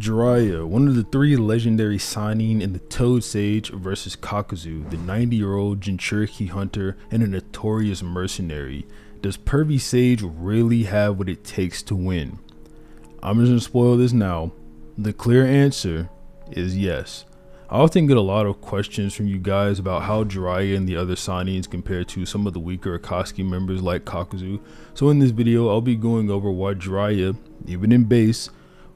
Jiraiya, one of the three legendary Sannin in the Toad Sage versus Kakuzu, the 90-year-old Jinchuriki hunter and a notorious mercenary. Does Pervy Sage really have what it takes to win? I'm just gonna spoil this now. The clear answer is yes. I often get a lot of questions from you guys about how Jiraiya and the other Sannins compare to some of the weaker Akatsuki members like Kakuzu. So in this video, I'll be going over why Jiraiya, even in base,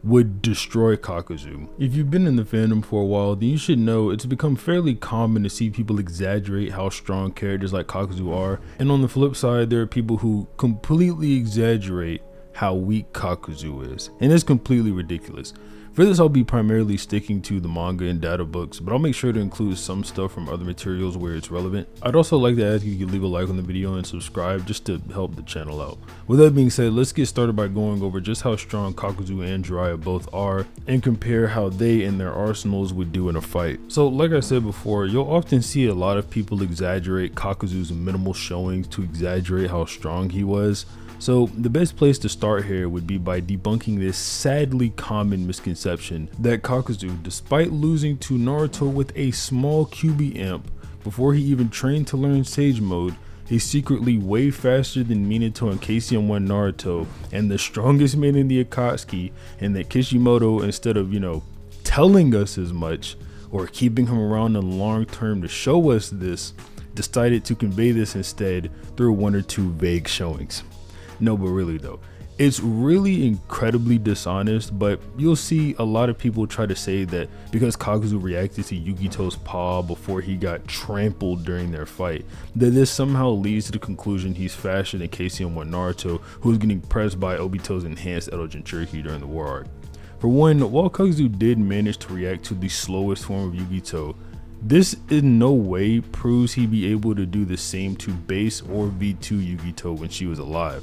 would destroy Kakuzu. If you've been in the fandom for a while, then you should know it's become fairly common to see people exaggerate how strong characters like Kakuzu are, and on the flip side, there are people who completely exaggerate how weak Kakuzu is, and it's completely ridiculous. For this, I'll be primarily sticking to the manga and data books, but I'll make sure to include some stuff from other materials where it's relevant. I'd also like to ask you to leave a like on the video and subscribe just to help the channel out. With that being said, let's get started by going over just how strong Kakuzu and Jiraiya both are and compare how they and their arsenals would do in a fight. So like I said before, you'll often see a lot of people exaggerate Kakuzu's minimal showings to exaggerate how strong he was. So the best place to start here would be by debunking this sadly common misconception that Kakuzu, despite losing to Naruto with a small QB amp before he even trained to learn Sage Mode, is secretly way faster than Minato and Kakuzu Naruto and the strongest man in the Akatsuki, and that Kishimoto, instead of, telling us as much or keeping him around in the long term to show us this, decided to convey this instead through one or two vague showings. No, but really though, it's really incredibly dishonest, but you'll see a lot of people try to say that because Kakuzu reacted to Yugito's paw before he got trampled during their fight, that this somehow leads to the conclusion he's faster than Kakuzu and Naruto, who was getting pressed by Obito's enhanced Edo Jinchuriki during the war arc. For one, while Kakuzu did manage to react to the slowest form of Yugito, this in no way proves he'd be able to do the same to base or V2 Yugito when she was alive.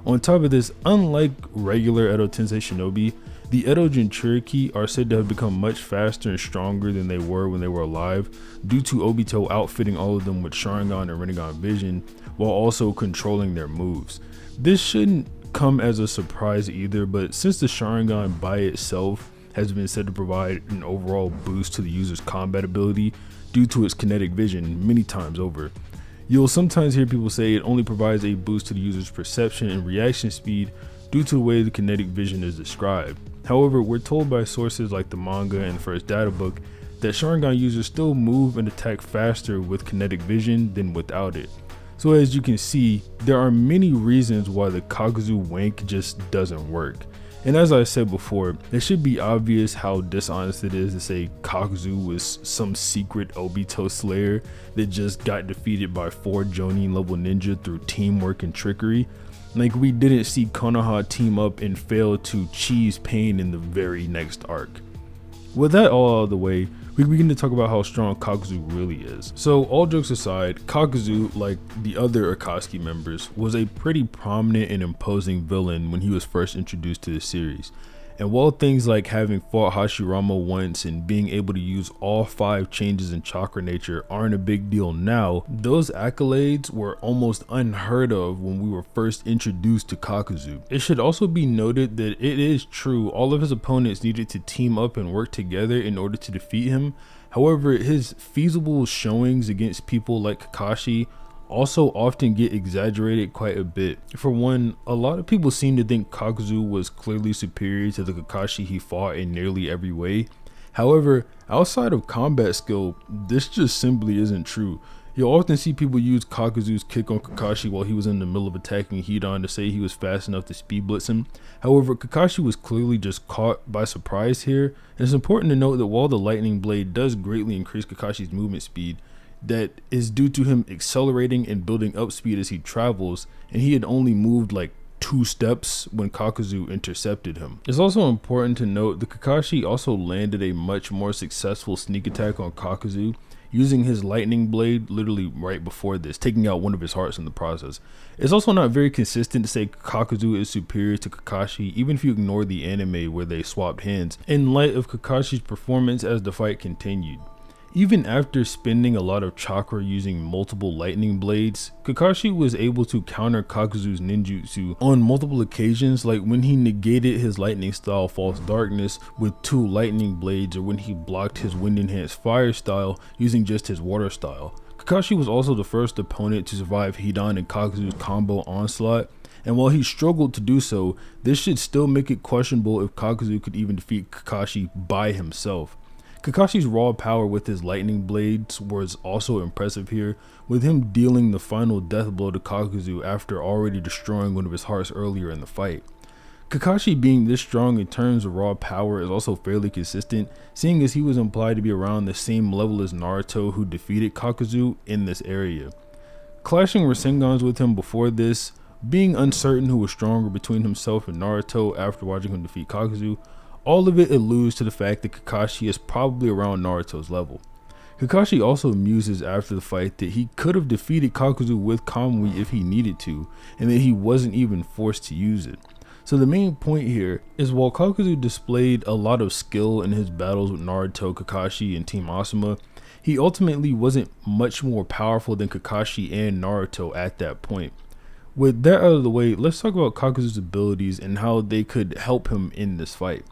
On top of this, unlike regular Edo Tensei Shinobi, the Edo Jinchuriki are said to have become much faster and stronger than they were when they were alive, due to Obito outfitting all of them with Sharingan and Rinnegan vision, while also controlling their moves. This shouldn't come as a surprise either, but since the Sharingan by itself has been said to provide an overall boost to the user's combat ability due to its kinetic vision many times over, you'll sometimes hear people say it only provides a boost to the user's perception and reaction speed due to the way the kinetic vision is described. However, we're told by sources like the manga and the first data book that Sharingan users still move and attack faster with kinetic vision than without it. So as you can see, there are many reasons why the Kakuzu wank just doesn't work. And as I said before, it should be obvious how dishonest it is to say Kakuzu was some secret Obito slayer that just got defeated by 4 Jonin level ninja through teamwork and trickery. Like, we didn't see Konoha team up and fail to cheese pain in the very next arc. With that all out of the way, we begin to talk about how strong Kakuzu really is. So all jokes aside, Kakuzu, like the other Akatsuki members, was a pretty prominent and imposing villain when he was first introduced to the series. And while things like having fought Hashirama once and being able to use all 5 changes in chakra nature aren't a big deal now, those accolades were almost unheard of when we were first introduced to Kakuzu. It should also be noted that it is true all of his opponents needed to team up and work together in order to defeat him. However, his feasible showings against people like Kakashi also often get exaggerated quite a bit. For one, a lot of people seem to think Kakuzu was clearly superior to the Kakashi he fought in nearly every way. However, outside of combat skill, this just simply isn't true. You'll often see people use Kakuzu's kick on Kakashi while he was in the middle of attacking Hidan to say he was fast enough to speed blitz him. However, Kakashi was clearly just caught by surprise here, and it's important to note that while the lightning blade does greatly increase Kakashi's movement speed, that is due to him accelerating and building up speed as he travels, and he had only moved like 2 steps when Kakuzu intercepted him. It's also important to note that Kakashi also landed a much more successful sneak attack on Kakuzu, using his lightning blade literally right before this, taking out one of his hearts in the process. It's also not very consistent to say Kakuzu is superior to Kakashi, even if you ignore the anime where they swapped hands, in light of Kakashi's performance as the fight continued. Even after spending a lot of chakra using multiple lightning blades, Kakashi was able to counter Kakuzu's ninjutsu on multiple occasions, like when he negated his lightning style False Darkness with 2 lightning blades, or when he blocked his wind enhanced fire style using just his water style. Kakashi was also the first opponent to survive Hidan and Kakuzu's combo onslaught, and while he struggled to do so, this should still make it questionable if Kakuzu could even defeat Kakashi by himself. Kakashi's raw power with his lightning blades was also impressive here, with him dealing the final death blow to Kakuzu after already destroying one of his hearts earlier in the fight. Kakashi being this strong in terms of raw power is also fairly consistent, seeing as he was implied to be around the same level as Naruto, who defeated Kakuzu in this area. Clashing Rasengans with him before this, being uncertain who was stronger between himself and Naruto after watching him defeat Kakuzu, all of it alludes to the fact that Kakashi is probably around Naruto's level. Kakashi also muses after the fight that he could have defeated Kakuzu with Kamui if he needed to, and that he wasn't even forced to use it. So the main point here is, while Kakuzu displayed a lot of skill in his battles with Naruto, Kakashi, and Team Asuma, he ultimately wasn't much more powerful than Kakashi and Naruto at that point. With that out of the way, let's talk about Kakuzu's abilities and how they could help him in this fight.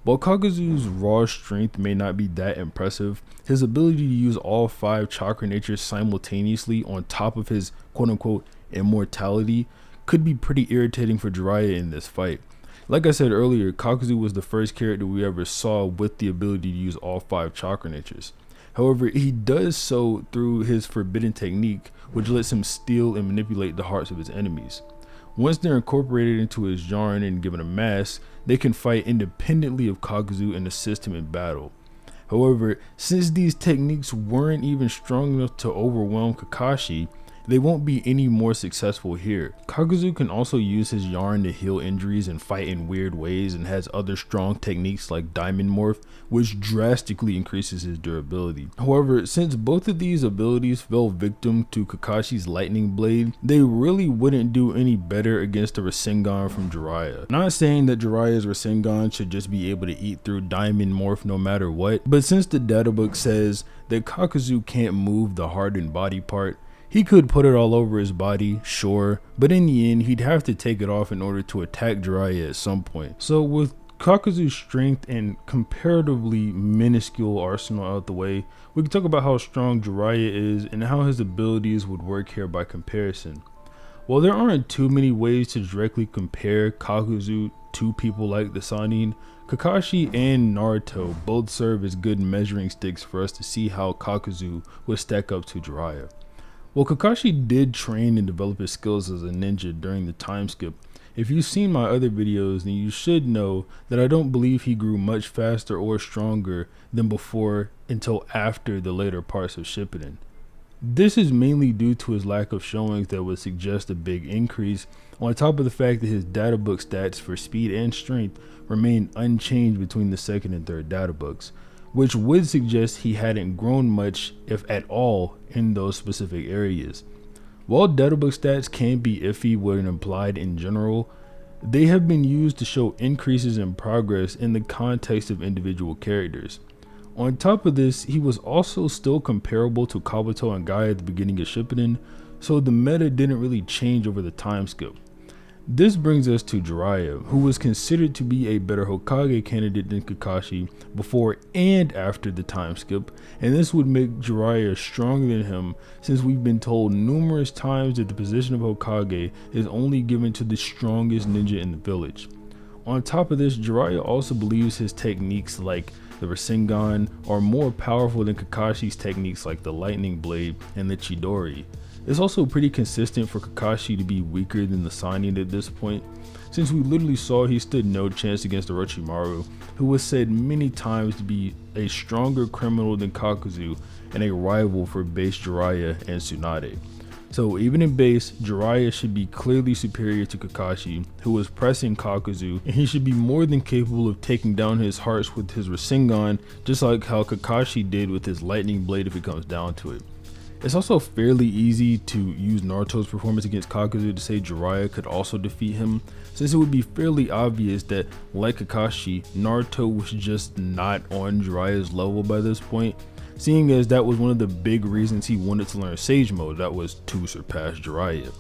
While Kakuzu's raw strength may not be that impressive, his ability to use all 5 chakra natures simultaneously on top of his quote-unquote immortality could be pretty irritating for Jiraiya in this fight. Like I said earlier, Kakuzu was the first character we ever saw with the ability to use all 5 chakra natures. However, he does so through his forbidden technique, which lets him steal and manipulate the hearts of his enemies. Once they're incorporated into his yarn and given a mask, they can fight independently of Kakuzu and assist him in battle. However, since these techniques weren't even strong enough to overwhelm Kakashi, they won't be any more successful here. Kakuzu can also use his yarn to heal injuries and fight in weird ways, and has other strong techniques like Diamond Morph, which drastically increases his durability. However, since both of these abilities fell victim to Kakashi's lightning blade, they really wouldn't do any better against the Rasengan from Jiraiya. Not saying that Jiraiya's Rasengan should just be able to eat through Diamond Morph no matter what, but since the databook says that Kakuzu can't move the hardened body part, he could put it all over his body, sure, but in the end, he'd have to take it off in order to attack Jiraiya at some point. So with Kakuzu's strength and comparatively minuscule arsenal out the way, we can talk about how strong Jiraiya is and how his abilities would work here by comparison. While there aren't too many ways to directly compare Kakuzu to people like the Sannin, Kakashi and Naruto both serve as good measuring sticks for us to see how Kakuzu would stack up to Jiraiya. While Kakashi did train and develop his skills as a ninja during the time skip, if you've seen my other videos, then you should know that I don't believe he grew much faster or stronger than before until after the later parts of Shippuden. This is mainly due to his lack of showings that would suggest a big increase, on top of the fact that his databook stats for speed and strength remain unchanged between the second and third databooks, which would suggest he hadn't grown much, if at all, in those specific areas. While databook stats can be iffy when implied in general, they have been used to show increases in progress in the context of individual characters. On top of this, he was also still comparable to Kabuto and Guy at the beginning of Shippuden, so the meta didn't really change over the time skip. This brings us to Jiraiya, who was considered to be a better Hokage candidate than Kakashi before and after the time skip, and this would make Jiraiya stronger than him, since we've been told numerous times that the position of Hokage is only given to the strongest ninja in the village. On top of this, Jiraiya also believes his techniques like the Rasengan are more powerful than Kakashi's techniques like the Lightning Blade and the Chidori. It's also pretty consistent for Kakashi to be weaker than the Sannin at this point, since we literally saw he stood no chance against Orochimaru, who was said many times to be a stronger criminal than Kakuzu and a rival for base Jiraiya and Tsunade. So even in base, Jiraiya should be clearly superior to Kakashi, who was pressing Kakuzu, and he should be more than capable of taking down his hearts with his Rasengan, just like how Kakashi did with his Lightning Blade if it comes down to it. It's also fairly easy to use Naruto's performance against Kakuzu to say Jiraiya could also defeat him, since it would be fairly obvious that, like Kakashi, Naruto was just not on Jiraiya's level by this point. seeing as that was one of the big reasons he wanted to learn Sage Mode, that was to surpass Jiraiya.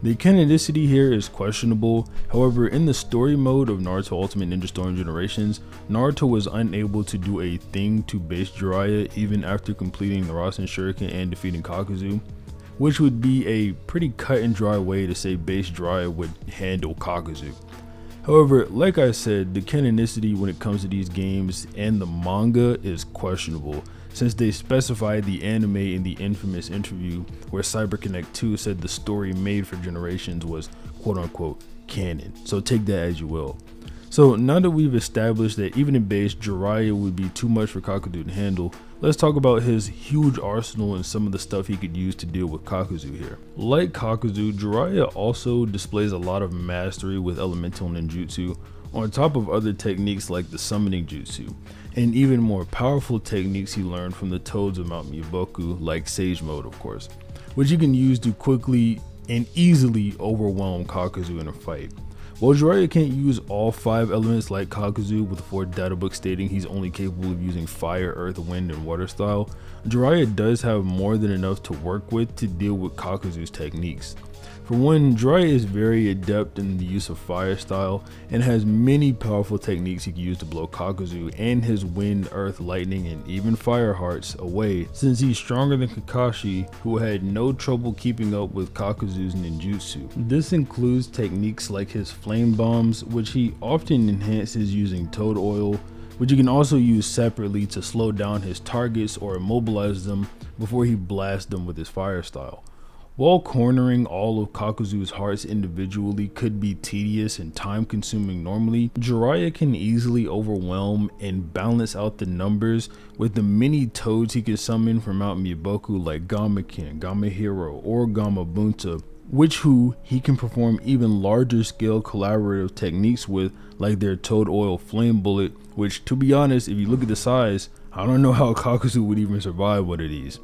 The canonicity here is questionable. However, in the story mode of Naruto Ultimate Ninja Storm Generations, Naruto was unable to do a thing to base Jiraiya even after completing the Rasen Shuriken and defeating Kakuzu, which would be a pretty cut and dry way to say base Jiraiya would handle Kakuzu. However, like I said, the canonicity when it comes to these games and the manga is questionable, since they specified the anime in the infamous interview where CyberConnect 2 said the story made for Generations was quote-unquote canon, so take that as you will. So now that we've established that even in base, Jiraiya would be too much for Kakuzu to handle, let's talk about his huge arsenal and some of the stuff he could use to deal with Kakuzu here. Like Kakuzu, Jiraiya also displays a lot of mastery with elemental ninjutsu, on top of other techniques like the summoning jutsu, and even more powerful techniques he learned from the Toads of Mount Myoboku, like Sage Mode of course, which you can use to quickly and easily overwhelm Kakuzu in a fight. While Jiraiya can't use all 5 elements like Kakuzu, with the 4th data book stating he's only capable of using fire, earth, wind, and water style, Jiraiya does have more than enough to work with to deal with Kakuzu's techniques. For one, Jiraiya is very adept in the use of fire style and has many powerful techniques he can use to blow Kakuzu and his wind, earth, lightning, and even fire hearts away, since he's stronger than Kakashi, who had no trouble keeping up with Kakuzu's ninjutsu. This includes techniques like his flame bombs, which he often enhances using toad oil, which you can also use separately to slow down his targets or immobilize them before he blasts them with his fire style. While cornering all of Kakuzu's hearts individually could be tedious and time consuming normally, Jiraiya can easily overwhelm and balance out the numbers with the many toads he can summon from Mount Myoboku like Gamaken, Gamahiro, or Gamabunta, which he can perform even larger scale collaborative techniques with, like their toad oil flame bullet, which to be honest, if you look at the size, I don't know how Kakuzu would even survive one of these.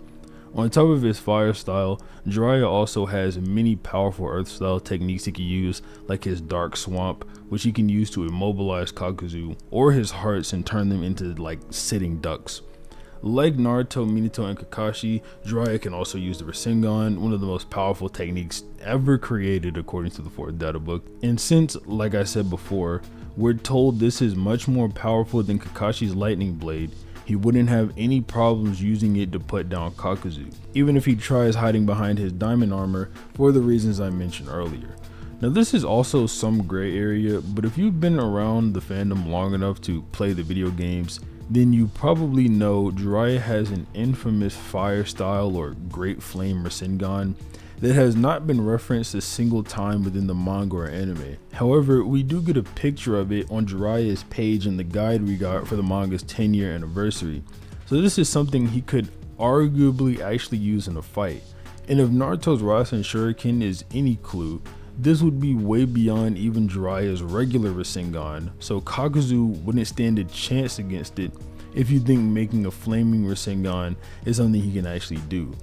On top of his fire style, Jiraiya also has many powerful earth style techniques he can use, like his dark swamp, which he can use to immobilize Kakuzu, or his hearts and turn them into like sitting ducks. Like Naruto, Minato, and Kakashi, Jiraiya can also use the Rasengan, one of the most powerful techniques ever created according to the 4th data book. And since, like I said before, we're told this is much more powerful than Kakashi's lightning blade, he wouldn't have any problems using it to put down Kakuzu, even if he tries hiding behind his diamond armor for the reasons I mentioned earlier. Now this is also some gray area, but if you've been around the fandom long enough to play the video games, then you probably know Jiraiya has an infamous fire style or Great Flame Rasengan that has not been referenced a single time within the manga or anime. However, we do get a picture of it on Jiraiya's page in the guide we got for the manga's 10-year anniversary. So this is something he could arguably actually use in a fight. And if Naruto's Rasen Shuriken is any clue, this would be way beyond even Jiraiya's regular Rasengan, so Kakuzu wouldn't stand a chance against it if you think making a flaming Rasengan is something he can actually do.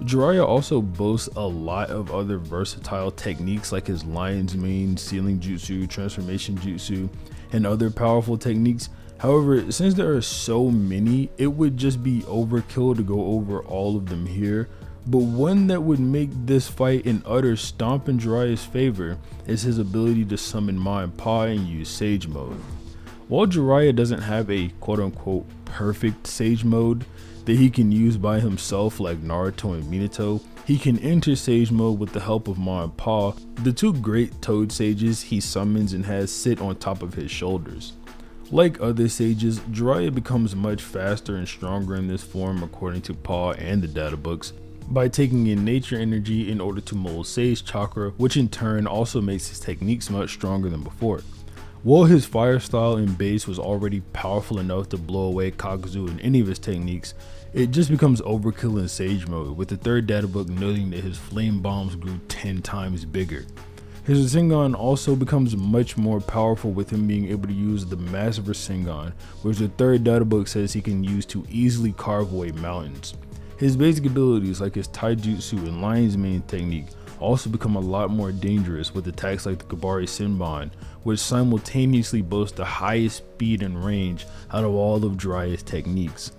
Jiraiya also boasts a lot of other versatile techniques like his Lion's Mane, Sealing Jutsu, Transformation Jutsu, and other powerful techniques. However, since there are so many, it would just be overkill to go over all of them here, but one that would make this fight an utter stomp in Jiraiya's favor is his ability to summon Ma and Pa and use Sage Mode. While Jiraiya doesn't have a quote-unquote perfect Sage Mode that he can use by himself like Naruto and Minato, he can enter Sage Mode with the help of Ma and Pa, the 2 great Toad Sages he summons and has sit on top of his shoulders. Like other sages, Jiraiya becomes much faster and stronger in this form according to Pa and the data books, by taking in nature energy in order to mold Sage Chakra, which in turn also makes his techniques much stronger than before. While his fire style in base was already powerful enough to blow away Kakuzu in any of his techniques, it just becomes overkill in Sage Mode, with the 3rd data book noting that his flame bombs grew 10 times bigger. His Rasengan also becomes much more powerful with him being able to use the massive Rasengan, which the 3rd data book says he can use to easily carve away mountains. His basic abilities like his Taijutsu and Lion's Mane technique also become a lot more dangerous with attacks like the Kabari Senbon, which simultaneously boast the highest speed and range out of all of Jiraiya's techniques.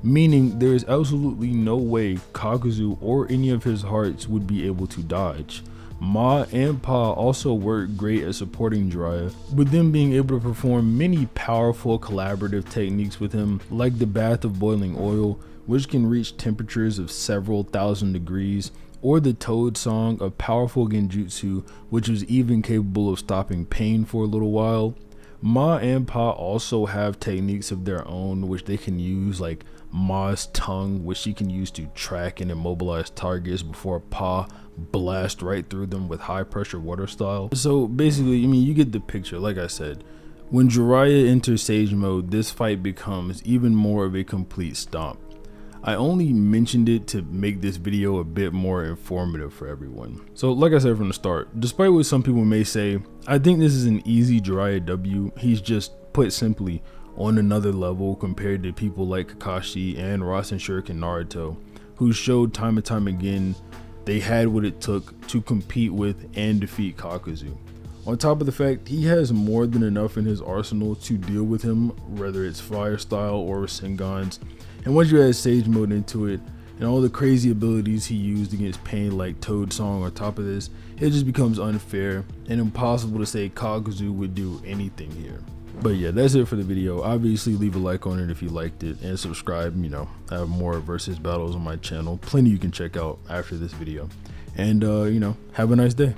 meaning there is absolutely no way Kakuzu or any of his hearts would be able to dodge. Ma and Pa also work great at supporting Jiraiya, with them being able to perform many powerful collaborative techniques with him, like the bath of boiling oil, which can reach temperatures of several thousand degrees, or the Toad Song, a powerful genjutsu which was even capable of stopping pain for a little while. Ma and Pa also have techniques of their own which they can use, like Ma's tongue, which she can use to track and immobilize targets before Pa blast right through them with high pressure water style. So basically, I mean, you get the picture. Like I said, when Jiraiya enters Sage Mode, this fight becomes even more of a complete stomp. I only mentioned it to make this video a bit more informative for everyone. So like I said from the start, despite what some people may say, I think this is an easy Jiraiya W. He's just, put simply, on another level compared to people like Kakashi and Rasen Shuriken Naruto, who showed time and time again they had what it took to compete with and defeat Kakuzu. On top of the fact he has more than enough in his arsenal to deal with him, whether it's fire style or Rasengan's. And once you add Sage Mode into it, and all the crazy abilities he used against pain like Toad Song on top of this, it just becomes unfair and impossible to say Kakuzu would do anything here. But yeah, that's it for the video. Obviously leave a like on it if you liked it, and subscribe. You know, I have more versus battles on my channel, plenty you can check out after this video. And you know, have a nice day.